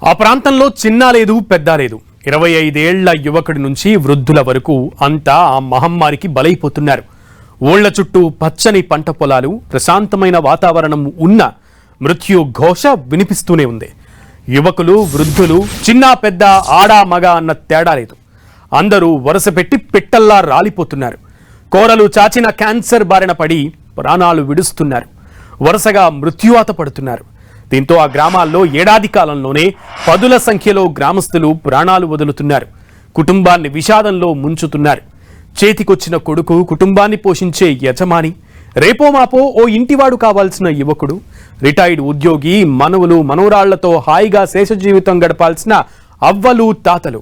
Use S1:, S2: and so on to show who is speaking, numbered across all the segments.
S1: ఆ ప్రాంతంలో చిన్న లేదు పెద్ద లేదు. 25 ఏళ్ల యువకుడి నుంచి వృద్ధుల వరకు అంతా ఆ మహమ్మారికి బలైపోతున్నారు. ఊళ్ల చుట్టూ పచ్చని పంట పొలాలు, ప్రశాంతమైన వాతావరణం ఉన్న మృత్యు ఘోష వినిపిస్తూనే ఉంది. యువకులు, వృద్ధులు, చిన్న పెద్ద, ఆడ మగ అన్న తేడా లేదు. అందరూ వరుస పెట్టి పిట్టల్లా రాలిపోతున్నారు. కోరలు చాచిన క్యాన్సర్ బారిన పడి ప్రాణాలు విడుస్తున్నారు. వరుసగా మృత్యువాత పడుతున్నారు. దీంతో ఆ గ్రామాల్లో ఏడాది కాలంలోనే పదుల సంఖ్యలో గ్రామస్తులు ప్రాణాలు వదులుతున్నారు. కుటుంబాన్ని విషాదంలో ముంచుతున్నారు. చేతికొచ్చిన కొడుకు, కుటుంబాన్ని పోషించే యజమాని, రేపో మాపో ఓ ఇంటివాడు కావాల్సిన యువకుడు, రిటైర్డ్ ఉద్యోగి, మనవులు, మనవరాళ్లతో హాయిగా శేష జీవితం గడపాల్సిన అవ్వలు, తాతలు,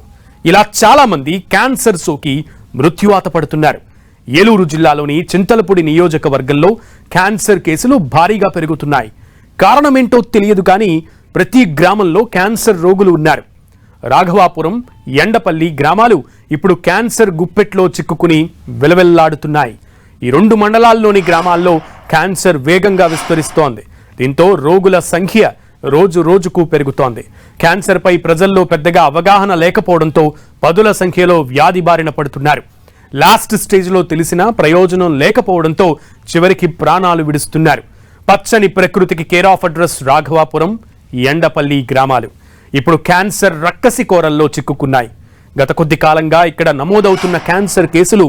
S1: ఇలా చాలా మంది క్యాన్సర్ సోకి మృత్యువాత పడుతున్నారు. ఏలూరు జిల్లాలోని చింతలపూడి నియోజకవర్గంలో క్యాన్సర్ కేసులు భారీగా పెరుగుతున్నాయి. కారణమేంటో తెలియదు కానీ ప్రతి గ్రామంలో క్యాన్సర్ రోగులు ఉన్నారు. రాఘవాపురం, ఎండపల్లి గ్రామాలు ఇప్పుడు క్యాన్సర్ గుప్పెట్లో చిక్కుకుని వెలవెల్లాడుతున్నాయి. ఈ 2 మండలాల్లోని గ్రామాల్లో క్యాన్సర్ వేగంగా విస్తరిస్తోంది. దీంతో రోగుల సంఖ్య రోజు రోజుకు పెరుగుతోంది. క్యాన్సర్పై ప్రజల్లో పెద్దగా అవగాహన లేకపోవడంతో పదుల సంఖ్యలో వ్యాధి బారిన పడుతున్నారు. లాస్ట్ స్టేజ్లో తెలిసినా ప్రయోజనం లేకపోవడంతో చివరికి ప్రాణాలు విడుస్తున్నారు. పచ్చని ప్రకృతికి care of address Raghavapuram, Endapalli గ్రామాలు ఇప్పుడు క్యాన్సర్ రక్కసి కోరల్లో చిక్కుకున్నాయి. గత కొద్ది కాలంగా ఇక్కడ నమోదవుతున్న క్యాన్సర్ కేసులు,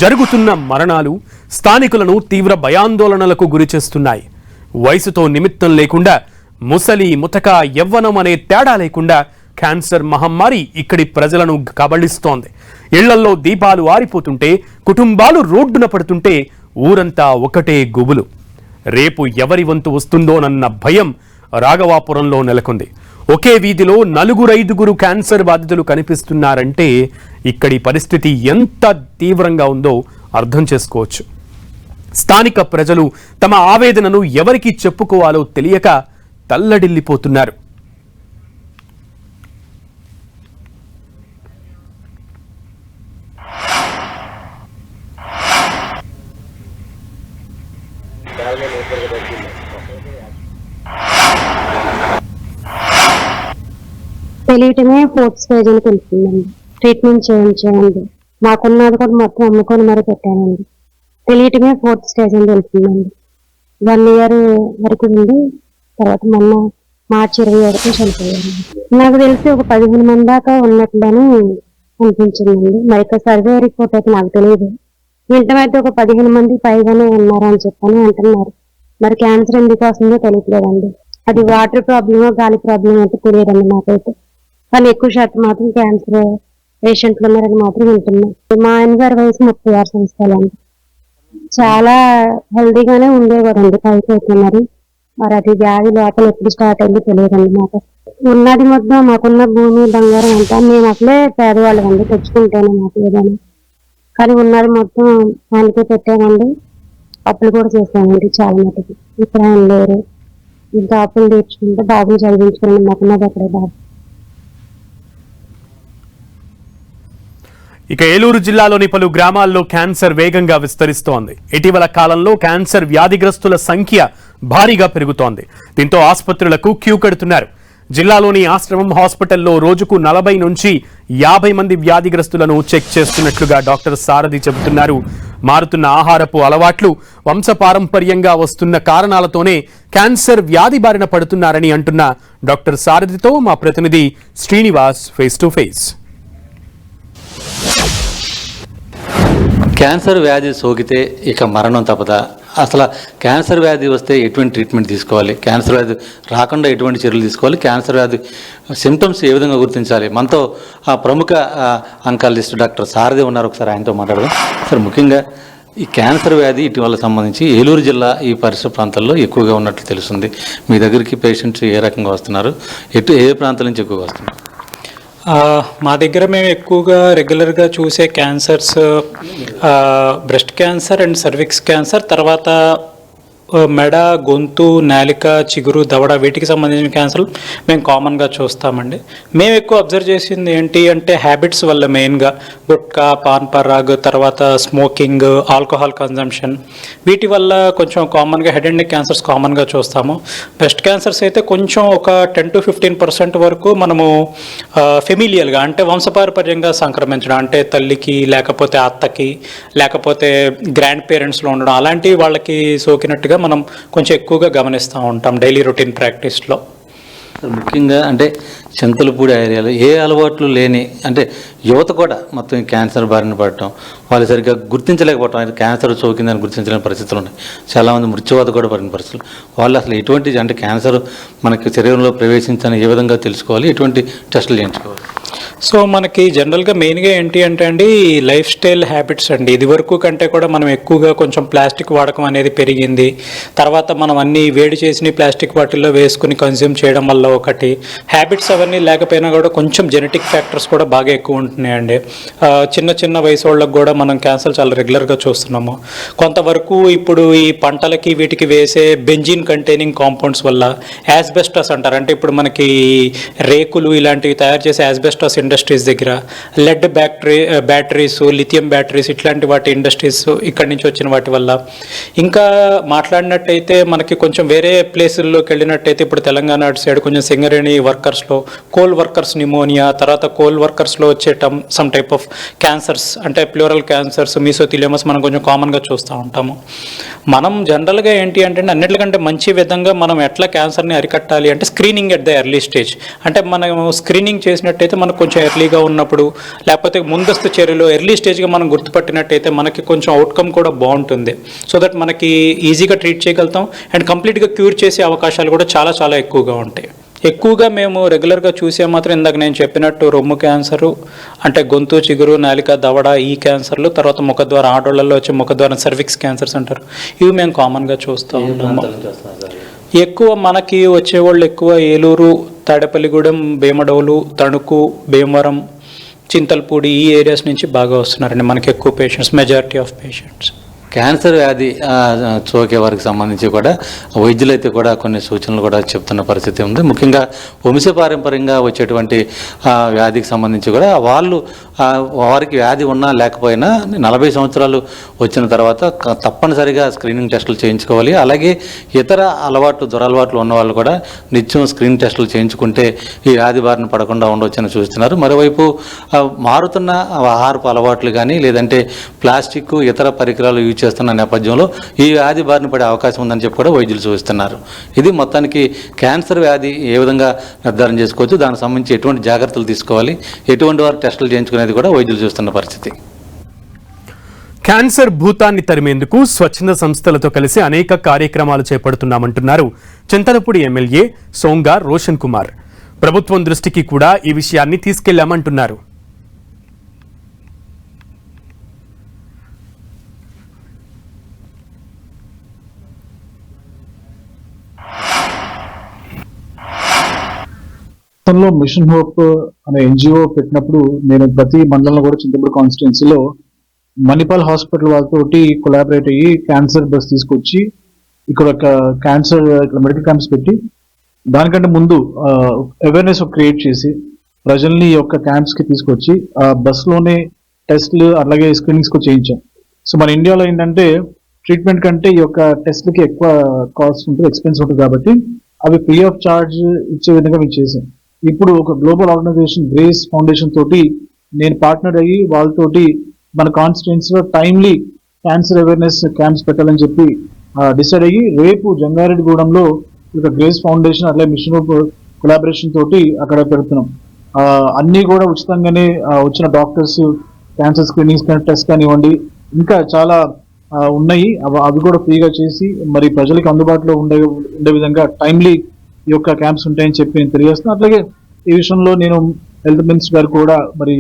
S1: జరుగుతున్న మరణాలు స్థానికులను తీవ్ర భయాందోళనలకు గురిచేస్తున్నాయి. వయసుతో నిమిత్తం లేకుండా, ముసలి, ముతక, యవ్వనం అనే తేడా లేకుండా క్యాన్సర్ మహమ్మారి ఇక్కడి ప్రజలను కబళిస్తోంది. ఇళ్లల్లో దీపాలు ఆరిపోతుంటే, కుటుంబాలు రోడ్డున పడుతుంటే ఊరంతా ఒకటే గుబులు. రేపు ఎవరి వంతు వస్తుందోనన్న భయం రాఘవాపురంలో నెలకొంది. ఒకే వీధిలో 4-5 క్యాన్సర్ బాధితులు కనిపిస్తున్నారంటే ఇక్కడి పరిస్థితి ఎంత తీవ్రంగా ఉందో అర్థం చేసుకోవచ్చు. స్థానిక ప్రజలు తమ ఆవేదనను ఎవరికి చెప్పుకోవాలో తెలియక తల్లడిల్లిపోతున్నారు.
S2: తెలియటమే 4th స్టేజ్ అని తెలుస్తుందండి. ట్రీట్మెంట్ చేయించానండి. మాకున్నది కూడా మొత్తం అమ్ముకొని మరీ పెట్టానండి. తెలియటమే 4th స్టేజ్ అని తెలుస్తుందండి. 1 year వరకు ఉంది. తర్వాత మొన్న మార్చి 27కి చనిపోయాను. నాకు తెలిసి ఒక 15 మంది దాకా ఉన్నట్లని అనిపించిందండి. మరి సర్వే రిపోర్ట్ అయితే నాకు తెలియదు. ఇంటమైతే ఒక 15 మంది పైగానే ఉన్నారని చెప్పని అంటున్నారు. మరి క్యాన్సర్ ఎందుకు వస్తుందో తెలియట్లేదండి. అది వాటర్ ప్రాబ్లమో గాలి ప్రాబ్లమ్ అయితే తెలియదండి నాకైతే. కానీ ఎక్కువ శాతం మాత్రం క్యాన్సర్ పేషెంట్లు ఉన్నారని మాత్రం వింటున్నాం. మా ఆయన గారి వయసు 36 సంవత్సరాలండి. చాలా హెల్దీగానే ఉండేవారండి. పైకి అవుతున్నారు. మరి అది వ్యాధి లోపల ఎప్పుడు స్టార్ట్ అయిందో తెలియదండి మాకు. ఉన్నది మొత్తం మాకున్న భూమి, బంగారం అంతా మేము అసలే పేదవాళ్ళం అండి. తెచ్చుకుంటేనే మాకు ఏదైనా. కానీ ఉన్నది మొత్తం ఆయనకే పెట్టామండి. అప్పులు కూడా చేసామండి చాలా మటుకు. ఇప్పుడు ఆయన లేరు. ఇంకా అప్పులు తీర్చుకుంటే బాబుని చదివించుకుని మాకున్నది అక్కడే బాబు.
S1: ఇక ఏలూరు జిల్లాలోని పలు గ్రామాల్లో క్యాన్సర్ వేగంగా విస్తరిస్తోంది. ఇటీవల కాలంలో క్యాన్సర్ వ్యాధిగ్రస్తుల సంఖ్య భారీగా పెరుగుతోంది. దీంతో ఆసుపత్రులకు క్యూ కడుతున్నారు. జిల్లాలోని ఆశ్రమం హాస్పిటల్లో రోజుకు 40 నుంచి 50 మంది వ్యాధిగ్రస్తులను చెక్ చేస్తున్నట్లుగా డాక్టర్ సారథి చెబుతున్నారు. మారుతున్న ఆహారపు అలవాట్లు, వంశపారంపర్యంగా వస్తున్న కారణాలతోనే క్యాన్సర్ వ్యాధి బారిన పడుతున్నారని అంటున్న డాక్టర్ సారథితో మా ప్రతినిధి Srinivas face to face.
S3: Cancer వ్యాధి సోకితే ఇక మరణం తప్పదా? అసలు క్యాన్సర్ వ్యాధి వస్తే ఎటువంటి ట్రీట్మెంట్ తీసుకోవాలి? క్యాన్సర్ వ్యాధి రాకుండా ఎటువంటి చర్యలు తీసుకోవాలి? క్యాన్సర్ వ్యాధి సిమ్టమ్స్ ఏ విధంగా గుర్తించాలి? మనతో ఆ ప్రముఖ అంకాలజిస్ట్ డాక్టర్ సారథి ఉన్నారు. ఒకసారి ఆయనతో మాట్లాడదాం. సార్, ముఖ్యంగా ఈ క్యాన్సర్ వ్యాధి ఇటీవల సంబంధించి ఏలూరు జిల్లా ఈ పరిసర ప్రాంతాల్లో ఎక్కువగా ఉన్నట్లు తెలుస్తుంది. మీ దగ్గరికి పేషెంట్స్ ఏ రకంగా వస్తున్నారు? ఏ ప్రాంతాల నుంచి ఎక్కువగా వస్తున్నారు?
S4: మా దగ్గర మేము ఎక్కువగా రెగ్యులర్గా చూసే cancers breast cancer and cervix cancer, తర్వాత మెడ, గొంతు, నాలిక, చిగురు, దవడ వీటికి సంబంధించిన క్యాన్సర్లు మేము కామన్గా చూస్తామండి. మేము ఎక్కువ అబ్జర్వ్ చేసింది ఏంటి అంటే హ్యాబిట్స్ వల్ల, మెయిన్గా గుట్కా, పాన్ పరాగ్, తర్వాత స్మోకింగ్, ఆల్కహాల్ కన్జంప్షన్, వీటి వల్ల కొంచెం కామన్గా హెడ్ అండ్ నెక్ క్యాన్సర్స్ కామన్గా చూస్తాము. బ్రెస్ట్ క్యాన్సర్స్ అయితే కొంచెం ఒక 10-15% వరకు మనము ఫెమిలియల్గా అంటే వంశపారపర్యంగా సంక్రమించడం, అంటే తల్లికి లేకపోతే అత్తకి లేకపోతే గ్రాండ్ పేరెంట్స్లో ఉండడం, అలాంటి వాళ్ళకి సోకినట్టుగా మనం కొంచెం ఎక్కువగా గమనిస్తూ ఉంటాం డైలీ రొటీన్ ప్రాక్టీస్లో.
S3: ముఖ్యంగా అంటే చింతలపూడి ఏరియాలో ఏ అలవాట్లు లేని అంటే యువత కూడా మొత్తం ఈ క్యాన్సర్ బారిన పడటం, వాళ్ళు సరిగ్గా గుర్తించలేకపోవటం, ఆయన క్యాన్సర్ సోకిందని గుర్తించలేని పరిస్థితులు ఉన్నాయి. చాలామంది మృత్యువాత కూడా పడిన పరిస్థితులు. వాళ్ళు అసలు ఎటువంటి అంటే క్యాన్సర్ మనకి శరీరంలో ప్రవేశించని ఏ విధంగా తెలుసుకోవాలి, ఎటువంటి టెస్టులు చేయించుకోవాలి?
S4: సో మనకి జనరల్గా మెయిన్గా ఏంటి అంటే అండి లైఫ్ స్టైల్ హ్యాబిట్స్ అండి. ఇది వరకు కంటే కూడా మనం ఎక్కువగా కొంచెం ప్లాస్టిక్ వాడకం అనేది పెరిగింది. తర్వాత మనం అన్ని వేడి చేసిన ప్లాస్టిక్ బాటిల్లో వేసుకుని కన్జ్యూమ్ చేయడం వల్ల ఒకటి, హ్యాబిట్స్ అవన్నీ లేకపోయినా కూడా కొంచెం జెనెటిక్ ఫ్యాక్టర్స్ కూడా బాగా ఎక్కువ ఉంటున్నాయండి. చిన్న వయసు వాళ్ళకి కూడా మనం క్యాన్సర్ చాలా రెగ్యులర్గా చూస్తున్నాము. కొంతవరకు ఇప్పుడు ఈ పంటలకి వీటికి వేసే బెంజిన్ కంటైనింగ్ కాంపౌండ్స్ వల్ల యాస్బెస్టస్ అంటారు, అంటే ఇప్పుడు మనకి రేకులు ఇలాంటివి తయారు చేసే యాస్బెస్టస్ ఇండస్ట్రీస్ దగ్గర లెడ్ బ్యాటరీస్, లిథియం బ్యాటరీస్, ఇట్లాంటి వాటి ఇండస్ట్రీస్ ఇక్కడి నుంచి వచ్చిన వాటి వల్ల. ఇంకా మాట్లాడినట్టయితే మనకి కొంచెం వేరే ప్లేసుల్లోకి వెళ్ళినట్టయితే ఇప్పుడు తెలంగాణ అటు సైడ్ కొంచెం సింగరేణి వర్కర్స్లో కోల్ వర్కర్స్ నిమోనియా, తర్వాత కోల్ వర్కర్స్లో వచ్చే సమ్ టైప్ ఆఫ్ క్యాన్సర్స్ అంటే ప్లూరల్ క్యాన్సర్స్, మీసోథిలియోమస్ మనం కొంచెం కామన్గా చూస్తూ ఉంటాము. మనం జనరల్గా ఏంటి అంటే అన్నిటికంటే మంచి విధంగా మనం ఎట్లా క్యాన్సర్ని అరికట్టాలి అంటే screening at the early stage. అంటే మనం స్క్రీనింగ్ చేసినట్టయితే మనకు కొంచెం ఎర్లీగా ఉన్నప్పుడు లేకపోతే ముందస్తు చర్యలు ఎర్లీ స్టేజ్గా మనం గుర్తుపట్టినట్టయితే మనకి కొంచెం అవుట్కమ్ కూడా బాగుంటుంది. సో దట్ మనకి ఈజీగా ట్రీట్ చేయగలుగుతాం అండ్ కంప్లీట్గా క్యూర్ చేసే అవకాశాలు కూడా చాలా ఎక్కువగా ఉంటాయి. ఎక్కువగా మేము రెగ్యులర్గా చూసే మాత్రం ఇందాక నేను చెప్పినట్టు రొమ్ము క్యాన్సరు, అంటే గొంతు, చిగురు, నాలిక, దవడ ఈ క్యాన్సర్లు, తర్వాత ముఖద్వార ఆడోళ్ళల్లో వచ్చే ముఖద్వారం సర్విక్స్ క్యాన్సర్స్ అంటారు, ఇవి మేము కామన్గా చూస్తూ ఉన్నాము. ఎక్కువ మనకి వచ్చేవాళ్ళు ఎక్కువ ఏలూరు, తాడేపల్లిగూడెం, భీమడోలు, తణుకు, భీమవరం, చింతలపూడి ఈ ఏరియాస్ నుంచి బాగా వస్తున్నారండి మనకి ఎక్కువ patients, majority of patients.
S3: Cancer వ్యాధి సోకే వారికి సంబంధించి కూడా వైద్యులు అయితే కూడా కొన్ని సూచనలు కూడా చెప్తున్న పరిస్థితి ఉంది. ముఖ్యంగా వంశపారంపర్యంగా వచ్చేటువంటి వ్యాధికి సంబంధించి కూడా వారికి వ్యాధి ఉన్నా లేకపోయినా 40 సంవత్సరాలు వచ్చిన తర్వాత తప్పనిసరిగా స్క్రీనింగ్ టెస్టులు చేయించుకోవాలి. అలాగే ఇతర దురలవాట్లు ఉన్న వాళ్ళు కూడా నిత్యం స్క్రీన్ టెస్టులు చేయించుకుంటే ఈ వ్యాధి బారిన పడకుండా ఉండవచ్చని చూస్తున్నారు. మరోవైపు మారుతున్న ఆహారపు అలవాట్లు కానీ లేదంటే ప్లాస్టిక్ ఇతర పరికరాలు యూజ్ చేస్తున్న నేపథ్యంలో ఈ వ్యాధి బారిన పడే అవకాశం ఉందని చెప్పి కూడా వైద్యులు సూచిస్తున్నారు. ఇది మొత్తానికి క్యాన్సర్ వ్యాధి ఏ విధంగా నిర్ధారణ చేసుకోవచ్చు, దానికి సంబంధించి ఎటువంటి జాగ్రత్తలు తీసుకోవాలి, ఎటువంటి వారు టెస్టులు చేయించుకునేది కూడా వైద్యులు చూస్తున్న పరిస్థితి.
S1: క్యాన్సర్ భూతాన్ని తరిమేందుకు స్వచ్ఛంద సంస్థలతో కలిసి అనేక కార్యక్రమాలు చేపడుతున్నామంటున్నారు చింతలపూడి ఎమ్మెల్యే సోంగా రోషన్ కుమార్. ప్రభుత్వం దృష్టికి కూడా ఈ విషయాన్ని తీసుకెళ్లామంటున్నారు.
S5: మిషన్ హోప్ అనే ఎన్జిఓ పెట్టినప్పుడు నేను ప్రతి మండలంలో కూడా చింతపూడి కాన్స్టిట్యున్సీలో మణిపాల్ హాస్పిటల్ వాళ్ళతోటి కొలాబరేట్ అయ్యి క్యాన్సర్ బస్ తీసుకొచ్చి ఇక్కడ క్యాన్సర్ మెడికల్ క్యాంప్స్ పెట్టి దానికంటే ముందు అవేర్నెస్ క్రియేట్ చేసి ప్రజల్ని ఈ యొక్క క్యాంప్స్ కి తీసుకొచ్చి ఆ బస్ లోనే టెస్ట్లు అలాగే స్క్రీనింగ్స్ కూడా చేయించాం. సో మన ఇండియాలో ఏంటంటే ట్రీట్మెంట్ కంటే ఈ యొక్క టెస్ట్లకి ఎక్కువ కాస్ట్ ఉంటుంది, ఎక్స్పెన్స్ ఉంటుంది, కాబట్టి అవి ఫ్రీ ఆఫ్ చార్జ్ ఇచ్చే విధంగా మేము చేసాం. ఇప్పుడు ఒక గ్లోబల్ ఆర్గనైజేషన్ గ్రేస్ ఫౌండేషన్ తోటి నేను పార్ట్నర్ అయ్యి వాళ్ళతోటి మన కాన్స్టిట్యున్సీలో టైమ్లీ క్యాన్సర్ అవేర్నెస్ క్యాంప్స్ పెట్టాలని చెప్పి డిసైడ్ అయ్యి రేపు జంగారెడ్డిగూడెంలో ఒక గ్రేస్ ఫౌండేషన్ అట్లా మిషన్ కొలాబరేషన్ తోటి అక్కడ పెడుతున్నాం. అన్నీ కూడా ఉచితంగానే వచ్చిన డాక్టర్స్ క్యాన్సర్ స్క్రీనింగ్స్ టెస్ట్ కానివ్వండి ఇంకా చాలా ఉన్నాయి, అవి కూడా ఫ్రీగా చేసి మరి ప్రజలకు అందుబాటులో ఉండే విధంగా టైమ్లీ ఈ యొక్క క్యాంప్స్ ఉంటాయని చెప్పి నేను తెలియజేస్తున్నాను. అట్లాగే ఈ విషయంలో నేను హెల్త్ మినిస్టర్ గారు కూడా మరి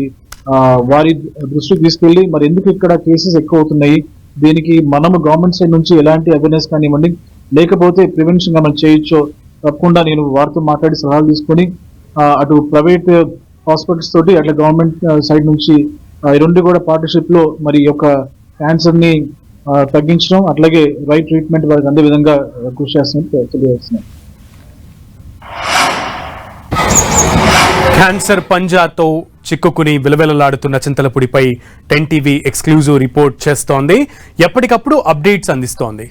S5: వారి దృష్టికి తీసుకెళ్లి మరి ఎందుకు ఇక్కడ కేసెస్ ఎక్కువ అవుతున్నాయి, దీనికి మనము గవర్నమెంట్ సైడ్ నుంచి ఎలాంటి అవేర్నెస్ కానివ్వండి లేకపోతే ప్రివెన్షన్ గా మనం చేయొచ్చో తప్పకుండా నేను వారితో మాట్లాడి సలహాలు తీసుకొని అటు ప్రైవేట్ హాస్పిటల్స్ తోటి అట్లా గవర్నమెంట్ సైడ్ నుంచి ఈ రెండు కూడా పార్ట్నర్షిప్ లో మరి యొక్క క్యాన్సర్ ని తగ్గించడం, అట్లాగే రైట్ ట్రీట్మెంట్ వారికి అందే విధంగా కృషి చేస్తున్నట్టు తెలియజేస్తున్నాం.
S1: క్యాన్సర్ పంజాతో చిక్కుకుని విలవిలలాడుతున్న చింతలపూడిపై 10 టీవీ ఎక్స్క్లూజివ్ రిపోర్ట్ చేస్తోంది. ఎప్పటికప్పుడు అప్డేట్స్ అందిస్తోంది.